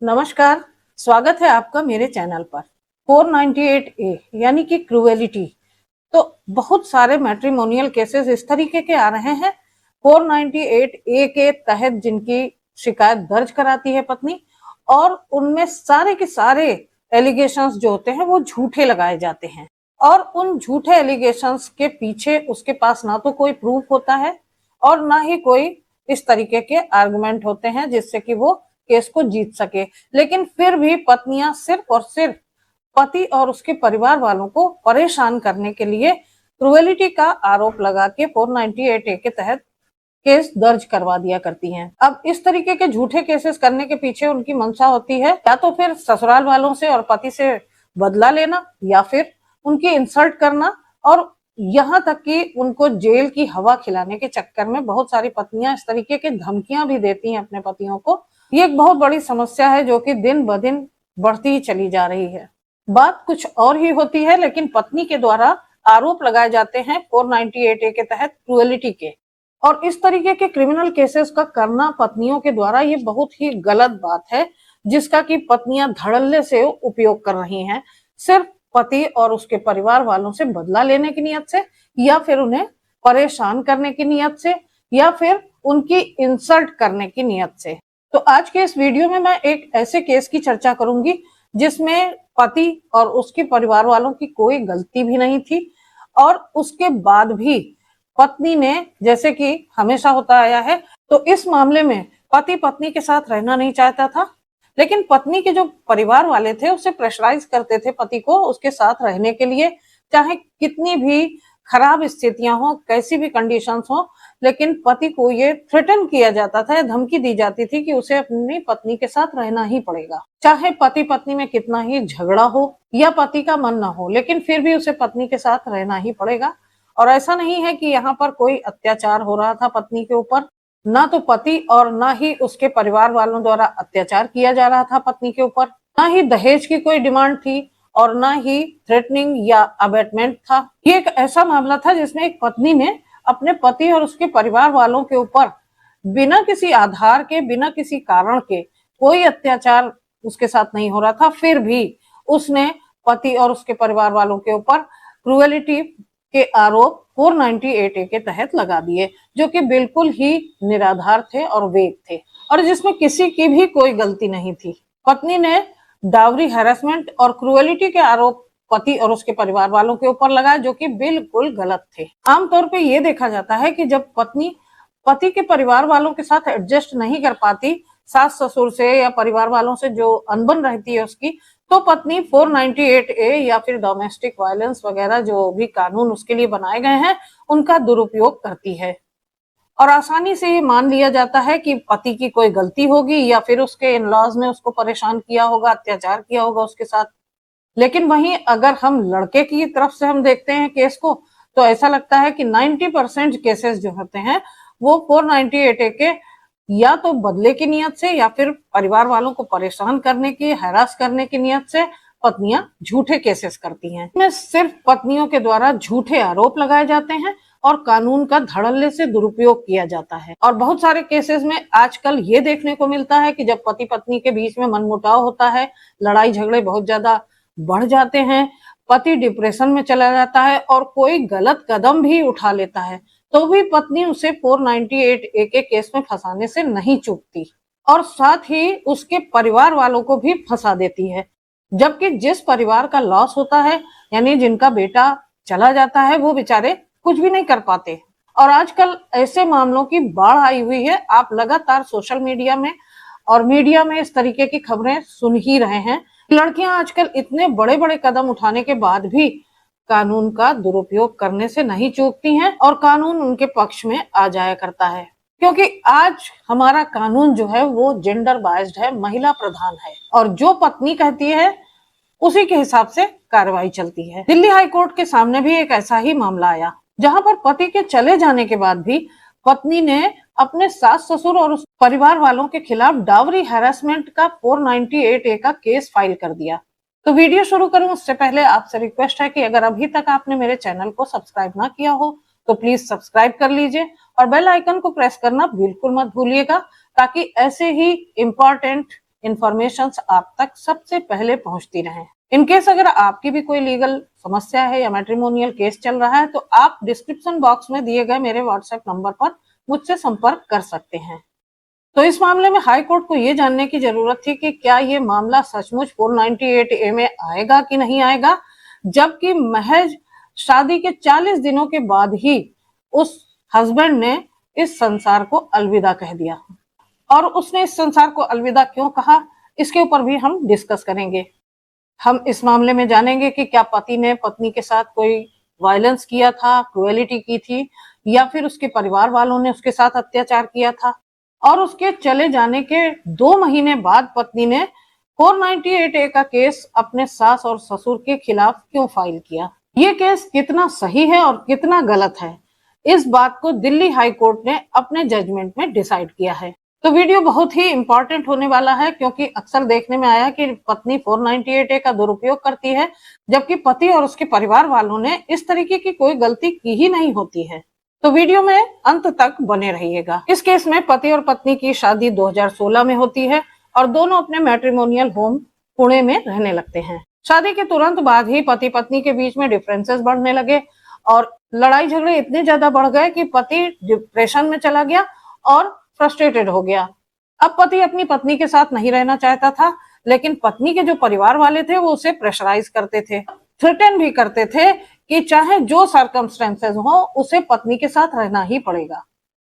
नमस्कार, स्वागत है आपका मेरे चैनल पर। 498A यानी कि क्रूएलिटी, तो बहुत सारे मैट्रिमोनियल केसेस इस तरीके के आ रहे हैं 498A के तहत जिनकी शिकायत दर्ज कराती है पत्नी, और उनमें सारे के सारे एलिगेशंस जो होते हैं वो झूठे लगाए जाते हैं, और उन झूठे एलिगेशंस के पीछे उसके पास ना तो कोई प्रूफ होता है और ना ही कोई इस तरीके के आर्गुमेंट होते हैं जिससे कि वो केस को जीत सके। लेकिन फिर भी पत्नियां सिर्फ और सिर्फ पति और उसके परिवार वालों को परेशान करने के लिए क्रूएलिटी का आरोप लगा के 498A के तहत केस दर्ज करवा दिया करती हैं। अब इस तरीके के झूठे केसेस करने के पीछे उनकी मंशा होती है या तो फिर ससुराल वालों से और पति से बदला लेना, या फिर उनकी इंसल्ट करना, और यहाँ तक कि उनको जेल की हवा खिलाने के चक्कर में बहुत सारी पत्नियां इस तरीके की धमकियां भी देती हैं अपने पतियों को। ये एक बहुत बड़ी समस्या है जो कि दिन ब दिन बढ़ती ही चली जा रही है। बात कुछ और ही होती है, लेकिन पत्नी के द्वारा आरोप लगाए जाते हैं 498A के तहत क्रूएलिटी के, और इस तरीके के क्रिमिनल केसेस का करना पत्नियों के द्वारा ये बहुत ही गलत बात है, जिसका कि पत्नियां धड़ल्ले से उपयोग कर रही हैं, सिर्फ पति और उसके परिवार वालों से बदला लेने की नियत से, या फिर उन्हें परेशान करने की नियत से, या फिर उनकी इंसल्ट करने की नियत से। तो आज के इस वीडियो में मैं एक ऐसे केस की चर्चा करूंगी जिसमें पति और उसके परिवार वालों की कोई गलती भी नहीं थी, और उसके बाद भी पत्नी ने, जैसे कि हमेशा होता आया है, तो इस मामले में पति पत्नी के साथ रहना नहीं चाहता था, लेकिन पत्नी के जो परिवार वाले थे उसे प्रेशराइज करते थे पति को उसके साथ रहने के लिए, चाहे कितनी भी खराब स्थितियां हो, कैसी भी कंडीशंस हो, लेकिन पति को ये थ्रेटन किया जाता था, धमकी दी जाती थी कि उसे अपनी पत्नी के साथ रहना ही पड़ेगा, चाहे पति पत्नी में कितना ही झगड़ा हो या पति का मन ना हो, लेकिन फिर भी उसे पत्नी के साथ रहना ही पड़ेगा। और ऐसा नहीं है कि यहाँ पर कोई अत्याचार हो रहा था पत्नी के ऊपर, ना तो पति और ना ही उसके परिवार वालों द्वारा अत्याचार किया जा रहा था पत्नी के ऊपर, ना ही दहेज की कोई डिमांड थी, और ना ही थ्रेटनिंग या अबेटमेंट था। ये एक ऐसा मामला था जिसमें एक पत्नी ने अपने पति और उसके परिवार वालों के ऊपर बिना किसी आधार के, बिना किसी कारण के, कोई अत्याचार उसके साथ नहीं हो रहा था, फिर भी उसने पति और उसके परिवार वालों के ऊपर क्रूएलिटी के आरोप 498A के तहत लगा दिए, जो कि बिल्कुल ही निराधार थे और वेग थे, और जिसमें किसी की भी कोई गलती नहीं थी। पत्नी ने डावरी हैरेसमेंट और क्रूएलिटी के आरोप पति और उसके परिवार वालों के ऊपर लगाए, जो कि बिल्कुल गलत थे। आमतौर पे ये देखा जाता है कि जब पत्नी पति के परिवार वालों के साथ एडजस्ट नहीं कर पाती, सास ससुर से या परिवार वालों से जो अनबन रहती है उसकी, तो पत्नी 498A या फिर डोमेस्टिक वायलेंस वगैरह जो भी कानून उसके लिए बनाए गए हैं उनका दुरुपयोग करती है, और आसानी से ये मान लिया जाता है कि पति की कोई गलती होगी या फिर उसके इन-लॉज ने उसको परेशान किया होगा, अत्याचार किया होगा उसके साथ। लेकिन वहीं अगर हम लड़के की तरफ से हम देखते हैं केस को, तो ऐसा लगता है कि 90% केसेस जो होते हैं वो 498A के या तो बदले की नियत से या फिर परिवार वालों को परेशान करने की, हैरास करने की नियत से पत्नियां झूठे केसेस करती हैं। इसमें सिर्फ पत्नियों के द्वारा झूठे आरोप लगाए जाते हैं और कानून का धड़ल्ले से दुरुपयोग किया जाता है। और बहुत सारे केसेस में आजकल ये देखने को मिलता है कि जब पति पत्नी के बीच में मनमुटाव होता है, लड़ाई झगड़े बहुत ज्यादा बढ़ जाते हैं, पति डिप्रेशन में चला जाता है और कोई गलत कदम भी उठा लेता है, तो भी पत्नी उसे 498A के केस में फंसाने से नहीं चूकती, और साथ ही उसके परिवार वालों को भी फंसा देती है। जबकि जिस परिवार का लॉस होता है, यानी जिनका बेटा चला जाता है, वो बेचारे कुछ भी नहीं कर पाते। और आजकल ऐसे मामलों की बाढ़ आई हुई है, आप लगातार सोशल मीडिया में और मीडिया में इस तरीके की खबरें सुन ही रहे हैं। लड़कियां आजकल इतने बड़े बड़े कदम उठाने के बाद भी कानून का दुरुपयोग करने से नहीं चूकती हैं, और कानून उनके पक्ष में आ जाया करता है, क्योंकि आज हमारा कानून जो है वो जेंडर बायस्ड है, महिला प्रधान है, और जो पत्नी कहती है उसी के हिसाब से कार्रवाई चलती है। दिल्ली हाई कोर्ट के सामने भी एक ऐसा ही मामला आया, जहां पर पति के चले जाने के बाद भी पत्नी ने अपने सास ससुर और उस परिवार वालों के खिलाफ डावरी हैरेसमेंट का 498A का केस फाइल कर दिया। तो वीडियो शुरू करूं उससे पहले आपसे रिक्वेस्ट है कि अगर अभी तक आपने मेरे चैनल को सब्सक्राइब ना किया हो तो प्लीज सब्सक्राइब कर लीजिए, और बेल आइकन को प्रेस करना बिल्कुल मत भूलिएगा, ताकि ऐसे ही इम्पोर्टेंट इंफॉर्मेशन आप तक सबसे पहले पहुंचती रहे। इनकेस अगर आपकी भी कोई लीगल समस्या है या मैट्रिमोनियल केस चल रहा है तो आप डिस्क्रिप्शन बॉक्स में दिए गए मेरे व्हाट्सएप नंबर पर मुझसे संपर्क कर सकते हैं। तो इस मामले में हाई कोर्ट को ये जानने की जरूरत थी कि क्या ये मामला सचमुच 498A में आएगा कि नहीं आएगा, जबकि महज शादी के 40 दिनों के बाद ही उस हस्बैंड ने इस संसार को अलविदा कह दिया। और उसने इस संसार को अलविदा क्यों कहा, इसके ऊपर भी हम डिस्कस करेंगे। हम इस मामले में जानेंगे कि क्या पति ने पत्नी के साथ कोई वायलेंस किया था, क्रुएलिटी की थी, या फिर उसके परिवार वालों ने उसके साथ अत्याचार किया था। और उसके चले जाने के 2 महीने बाद पत्नी ने 498A का केस अपने सास और ससुर के खिलाफ क्यों फाइल किया। ये केस कितना सही है और कितना गलत है, इस बात को दिल्ली हाई कोर्ट ने अपने जजमेंट में डिसाइड किया है। तो वीडियो बहुत ही इंपॉर्टेंट होने वाला है, क्योंकि अक्सर देखने में आया कि पत्नी 498A का दुरुपयोग करती है, जबकि पति और उसके परिवार वालों ने इस तरीके की कोई गलती की ही नहीं होती है। तो वीडियो में अंत तक बने रहिएगा। इस केस में पति और पत्नी की शादी 2016 में होती है और दोनों अपने मैट्रिमोनियल होम पुणे में रहने लगते हैं। शादी के तुरंत बाद ही पति पत्नी के बीच में डिफरेंसेस बढ़ने लगे और लड़ाई झगड़े इतने ज्यादा बढ़ गए कि पति डिप्रेशन में चला गया और फ्रस्ट्रेटेड हो गया। अब पति अपनी पत्नी के साथ नहीं रहना चाहता था, लेकिन पत्नी के जो परिवार वाले थे वो उसे प्रेशराइज करते थे, थ्रेटन भी करते थे कि चाहे जो सर्कमस्टेंसेस हो उसे पत्नी के साथ रहना ही पड़ेगा।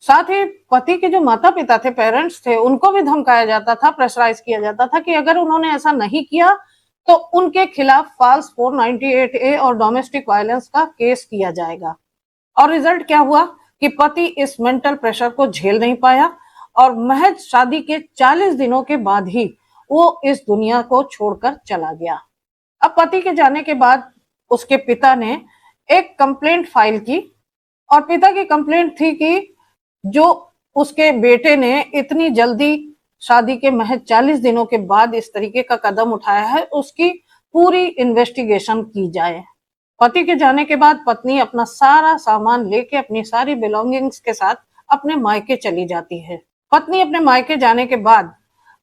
साथ ही पति के जो माता पिता थे, पेरेंट्स थे, उनको भी धमकाया जाता था, प्रेशराइज किया जाता था कि अगर उन्होंने ऐसा नहीं किया तो उनके खिलाफ फॉल्स 498A और डोमेस्टिक वायलेंस का केस किया जाएगा। और रिजल्ट क्या हुआ कि पति इस मेंटल प्रेशर को झेल नहीं पाया और महज शादी के 40 दिनों के बाद ही वो इस दुनिया को छोड़कर चला गया। अब पति के जाने के बाद उसके पिता ने एक कंप्लेंट फाइल की और पिता की कंप्लेंट थी कि जो उसके बेटे ने इतनी जल्दी शादी के महज 40 दिनों के बाद इस तरीके का कदम उठाया है, उसकी पूरी इन्वेस्टिगेशन की जाए। पति के जाने के बाद पत्नी अपना सारा सामान लेके, अपनी सारी बिलोंगिंग्स के साथ अपने मायके चली जाती है। पत्नी अपने मायके जाने के बाद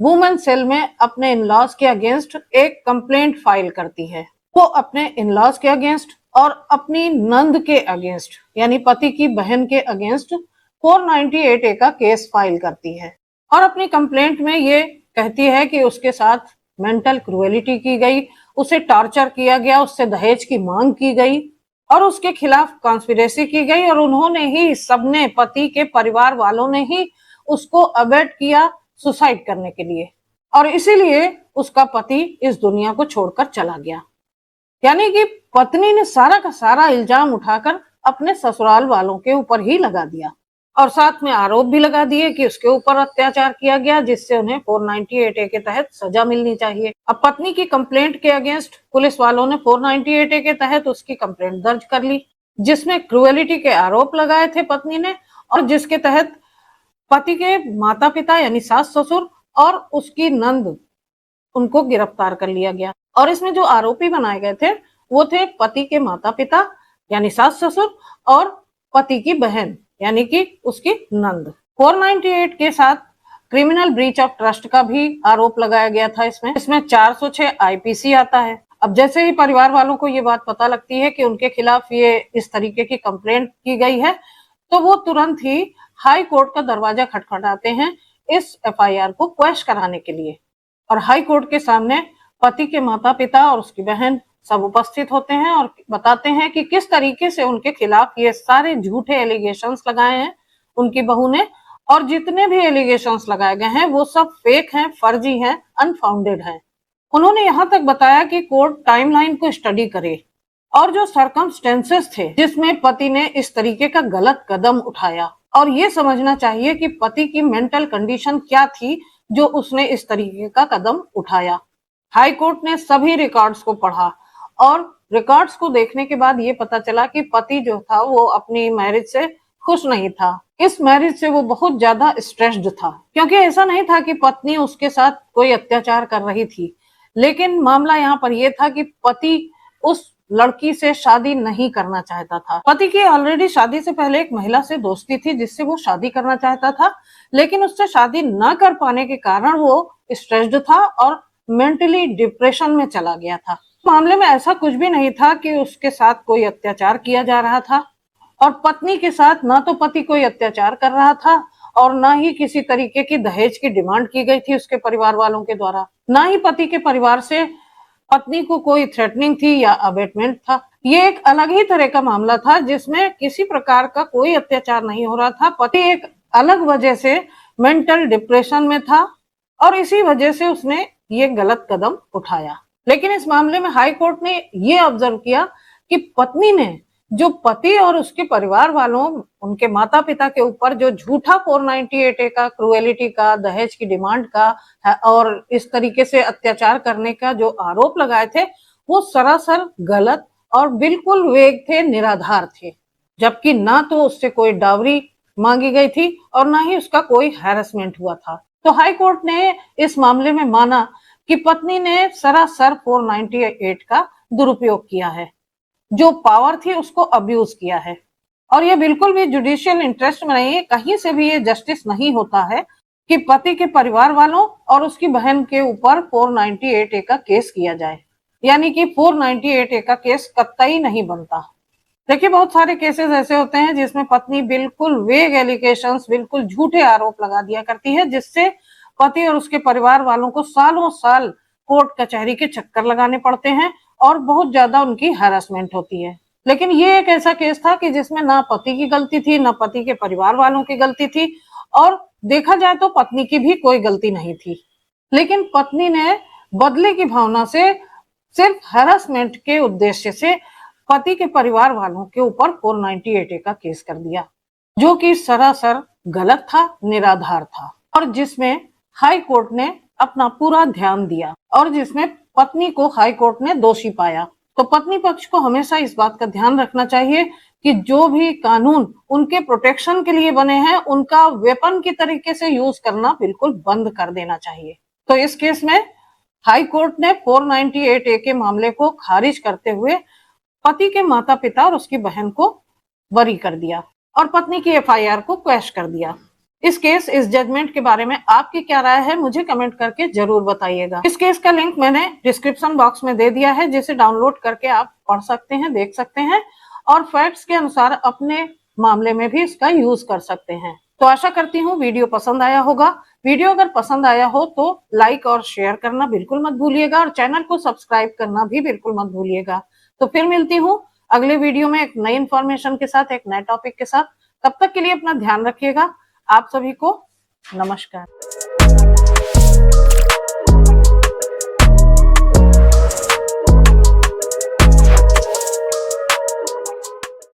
वुमेन सेल में अपने इन-लॉज के अगेंस्ट एक कंप्लेंट फाइल करती है। वो अपने इन-लॉज के अगेंस्ट और अपनी नंद के अगेंस्ट, यानी पति की बहन के अगेंस्ट 498A का केस फाइल करती है और अपनी कंप्लेंट में ये कहती है कि उसके साथ मेंटल क्रुएलिटी की गई, उसे टॉर्चर किया गया, उससे दहेज की मांग की गई और उसके खिलाफ कॉन्स्पिरेसी की गई और उन्होंने ही, सबने, पति के परिवार वालों ने ही उसको अबेट किया सुसाइड करने के लिए और इसीलिए उसका पति इस दुनिया को छोड़कर चला गया। यानी कि पत्नी ने सारा का सारा इल्जाम उठाकर अपने ससुराल वालों के ऊपर ही लगा दिया और साथ में आरोप भी लगा दिए कि उसके ऊपर अत्याचार किया गया, जिससे उन्हें 498A के तहत सजा मिलनी चाहिए। अब पत्नी की कंप्लेंट के अगेंस्ट पुलिस वालों ने 498A के तहत उसकी कंप्लेंट दर्ज कर ली, जिसमें क्रुएलिटी के आरोप लगाए थे पत्नी ने और जिसके तहत पति के माता पिता यानी सास ससुर और उसकी नंद, उनको गिरफ्तार कर लिया गया। और इसमें जो आरोपी बनाए गए थे वो थे पति के माता पिता यानी सास ससुर और पति की बहन यानी कि उसकी नंद। 498 के साथ क्रिमिनल ब्रीच ऑफ ट्रस्ट का भी आरोप लगाया गया था। इसमें 406 IPC आता है। अब जैसे ही परिवार वालों को ये बात पता लगती है कि उनके खिलाफ ये इस तरीके की कंप्लेंट की गई है तो वो तुरंत ही हाई कोर्ट का दरवाजा खटखटाते हैं इस FIR को क्वैश कराने के लिए। और हाई कोर्ट के सामने पति के माता पिता और उसकी बहन सब उपस्थित होते हैं और बताते हैं कि किस तरीके से उनके खिलाफ ये सारे झूठे एलिगेशंस लगाए हैं उनकी बहू ने, और जितने भी एलिगेशंस लगाए गए हैं वो सब फेक हैं, फर्जी हैं, अनफाउंडेड हैं। उन्होंने यहाँ तक बताया कि कोर्ट टाइमलाइन को स्टडी करे और जो सर्कमस्टेंसेस थे जिसमें पति ने इस तरीके का गलत कदम उठाया, और ये समझना चाहिए कि पति की मेंटल कंडीशन क्या थी जो उसने इस तरीके का कदम उठाया। हाई कोर्ट ने सभी रिकॉर्ड्स को पढ़ा और रिकॉर्ड्स को देखने के बाद ये पता चला कि पति जो था वो अपनी मैरिज से खुश नहीं था। इस मैरिज से वो बहुत ज्यादा स्ट्रेस्ड था, क्योंकि ऐसा नहीं था कि पत्नी उसके साथ कोई अत्याचार कर रही थी, लेकिन मामला यहाँ पर यह था कि पति उस लड़की से शादी नहीं करना चाहता था। पति की ऑलरेडी शादी से पहले एक महिला से दोस्ती थी जिससे वो शादी करना चाहता था, लेकिन उससे शादी न कर पाने के कारण वो स्ट्रेस्ड था और मेंटली डिप्रेशन में चला गया था। मामले में ऐसा कुछ भी नहीं था कि उसके साथ कोई अत्याचार किया जा रहा था, और पत्नी के साथ ना तो पति कोई अत्याचार कर रहा था और ना ही किसी तरीके की दहेज की डिमांड की गई थी उसके परिवार वालों के द्वारा, ना ही पति के परिवार से पत्नी को कोई थ्रेटनिंग थी या अबेटमेंट था। ये एक अलग ही तरह का मामला था जिसमें किसी प्रकार का कोई अत्याचार नहीं हो रहा था। पति एक अलग वजह से मेंटल डिप्रेशन में था और इसी वजह से उसने ये गलत कदम उठाया। लेकिन इस मामले में हाई कोर्ट ने ये ऑब्जर्व किया कि पत्नी ने जो पति और उसके परिवार वालों, उनके माता पिता के ऊपर जो झूठा 498A का, क्रुएलिटी का, दहेज की डिमांड का और इस तरीके से अत्याचार करने का जो आरोप लगाए थे, वो सरासर गलत और बिल्कुल वेग थे, निराधार थे। जबकि ना तो उससे कोई डावरी मांगी गई थी और ना ही उसका कोई हैरेसमेंट हुआ था। तो हाई कोर्ट ने इस मामले में माना कि पत्नी ने सरासर 498 का दुरुपयोग किया है, जो पावर थी उसको अब्यूज किया है। और ये बिल्कुल भी जुडिशियल इंटरेस्ट में नहीं है, कहीं से भी ये जस्टिस नहीं होता है कि पति के परिवार वालों और उसकी बहन के ऊपर 498A का केस किया जाए, यानी कि 498A का केस कतई नहीं बनता। देखिए, बहुत सारे केसेस ऐसे होते हैं जिसमें पत्नी बिल्कुल वेग एलिगेशंस, बिल्कुल झूठे आरोप लगा दिया करती है, जिससे पति और उसके परिवार वालों को सालों साल कोर्ट कचहरी के चक्कर लगाने पड़ते हैं और बहुत ज्यादा उनकी हैरेसमेंट होती है। लेकिन ये एक ऐसा केस था कि जिसमें ना पति की गलती थी, ना पति के परिवार वालों की गलती थी, और देखा जाए तो पत्नी की भी कोई गलती नहीं थी। लेकिन पत्नी ने बदले की भावना से, सिर्फ हैरेसमेंट के उद्देश्य से पति के परिवार वालों के ऊपर 498A का केस कर दिया, जो कि सरासर गलत था, निराधार था, और जिसमें हाई कोर्ट ने अपना पूरा ध्यान दिया और जिसमें पत्नी को हाई कोर्ट ने दोषी पाया। तो पत्नी पक्ष को हमेशा इस बात का ध्यान रखना चाहिए कि जो भी कानून उनके प्रोटेक्शन के लिए बने हैं, उनका वेपन की तरीके से यूज करना बिल्कुल बंद कर देना चाहिए। तो इस केस में हाई कोर्ट ने 498A के मामले को खारिज करते हुए पति के माता पिता और उसकी बहन को बरी कर दिया और पत्नी की FIR को क्वैश कर दिया। इस जजमेंट के बारे में आपकी क्या राय है, मुझे कमेंट करके जरूर बताइएगा। इस केस का लिंक मैंने डिस्क्रिप्शन बॉक्स में दे दिया है, जिसे डाउनलोड करके आप पढ़ सकते हैं, देख सकते हैं और फैक्ट्स के अनुसार अपने मामले में भी इसका यूज कर सकते हैं। तो आशा करती हूँ वीडियो पसंद आया होगा। वीडियो अगर पसंद आया हो तो लाइक और शेयर करना बिल्कुल मत भूलिएगा और चैनल को सब्सक्राइब करना भी बिल्कुल मत भूलिएगा। तो फिर मिलती हूँ अगले वीडियो में एक नई इंफॉर्मेशन के साथ, एक नए टॉपिक के साथ। तब तक के लिए अपना ध्यान रखिएगा। आप सभी को नमस्कार।